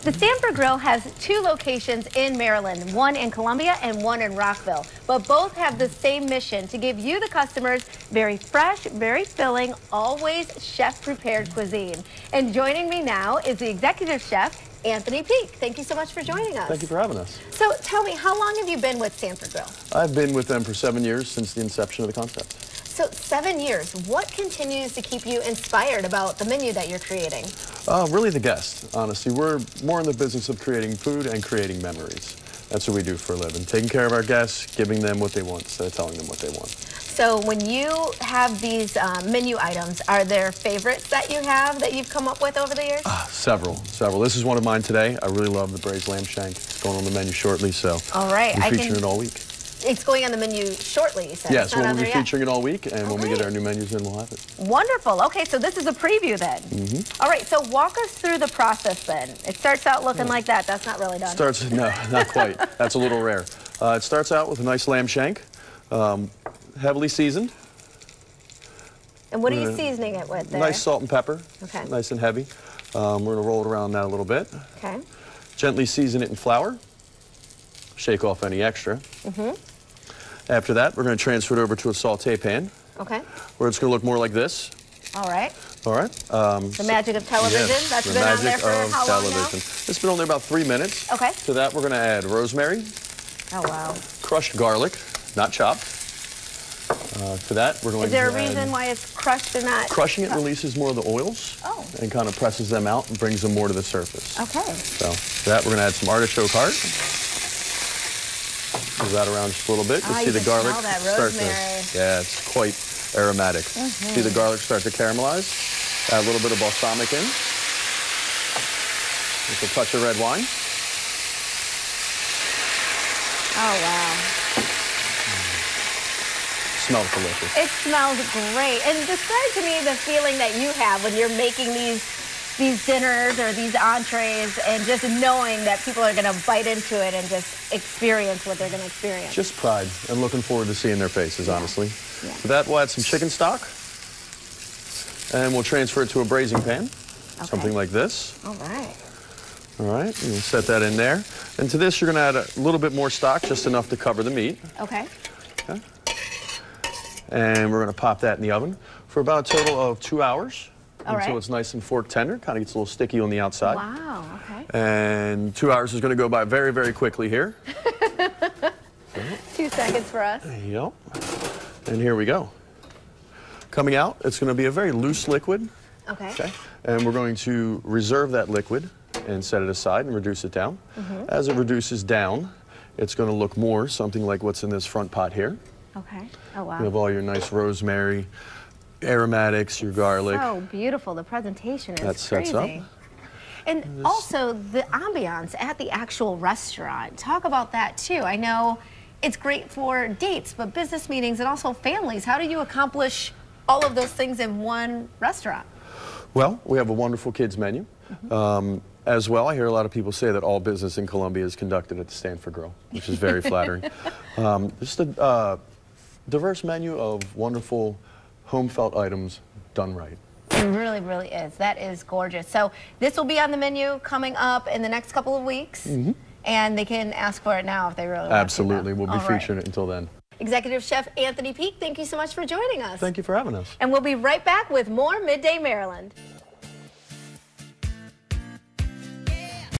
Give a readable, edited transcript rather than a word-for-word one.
The Stanford Grill has 2 locations in Maryland, one in Columbia and one in Rockville. But both have the same mission to give you, the customers, very fresh, very filling, always chef-prepared cuisine. And joining me now is the executive chef, Anthony Peak. Thank you so much for joining us. Thank you for having us. So tell me, how long have you been with Stanford Grill? I've been with them for 7 years since the inception of the concept. So 7 years, what continues to keep you inspired about the menu that you're creating? Really the guest, honestly. We're more in the business of creating food and creating memories. That's what we do for a living. Taking care of our guests, giving them what they want instead of telling them what they want. So when you have these menu items, are there favorites that you have that you've come up with over the years? Several. This is one of mine today. I really love the braised lamb shank. It's going on the menu shortly, so all right, we're featuring it all week. It's going on the menu shortly, you said? Yes, we'll be featuring it all week, and when we get our new menus in, we'll have it. Wonderful. Okay, so this is a preview then. All right, so walk us through the process then. It starts out looking like that. That's not really done. No, not quite. That's a little rare. It starts out with a nice lamb shank, heavily seasoned. And what are you seasoning it with there? Nice salt and pepper. Okay. Nice and heavy. We're going to roll it around now a little bit. Okay. Gently season it in flour. Shake off any extra. After that, we're going to transfer it over to a saute pan. Okay. Where it's going to look more like this. All right. All right. The magic of television. Yes, that's been on there for how long now? It's been on there about 3 minutes. Okay. To that, we're going to add rosemary. Oh, wow. Crushed garlic, not chopped. To that, we're going to Is there a reason why it's crushed and not? Crushing it releases more of the oils. Oh. And kind of presses them out and brings them more to the surface. Okay. So to that, we're going to add some artichoke heart. Move that around just a little bit. You see the garlic smell that start rosemary. yeah, it's quite aromatic. See the garlic start to caramelize. Add a little bit of balsamic in. With a touch of red wine. Oh, wow. Smells delicious. It smells great. And describe to me the feeling that you have when you're making these dinners or these entrees and just knowing that people are going to bite into it and just experience what they're going to experience. Just pride and looking forward to seeing their faces, honestly. Yeah. For that, we'll add some chicken stock. And we'll transfer it to a braising pan. Something like this. All right. All right, and we'll set that in there. And to this, you're going to add a little bit more stock, just enough to cover the meat. Okay. Okay. And we're going to pop that in the oven for about a total of 2 hours. Until it's nice and fork tender. Kind of gets a little sticky on the outside. Wow, okay. And 2 hours is going to go by very, very quickly here. 2 seconds for us. Yep. And here we go. Coming out, it's going to be a very loose liquid. Okay. And we're going to reserve that liquid and set it aside and reduce it down. As it reduces down, it's going to look more something like what's in this front pot here. Okay. Oh, wow. You have all your nice rosemary, aromatics, your garlic. So beautiful. The presentation is that sets crazy. up. And also the ambiance at the actual restaurant. Talk about that too. I know it's great for dates, but business meetings and also families. How do you accomplish all of those things in one restaurant? Well, we have a wonderful kids menu. As well, I hear a lot of people say that all business in Columbia is conducted at the Stanford Grill, which is very flattering. Just a diverse menu of wonderful home felt items done right. It really, really is. That is gorgeous. So this will be on the menu coming up in the next couple of weeks, and they can ask for it now if they really want to. Absolutely. We'll be featuring it until then. Executive Chef Anthony Peak, thank you so much for joining us. Thank you for having us. And we'll be right back with more Midday Maryland.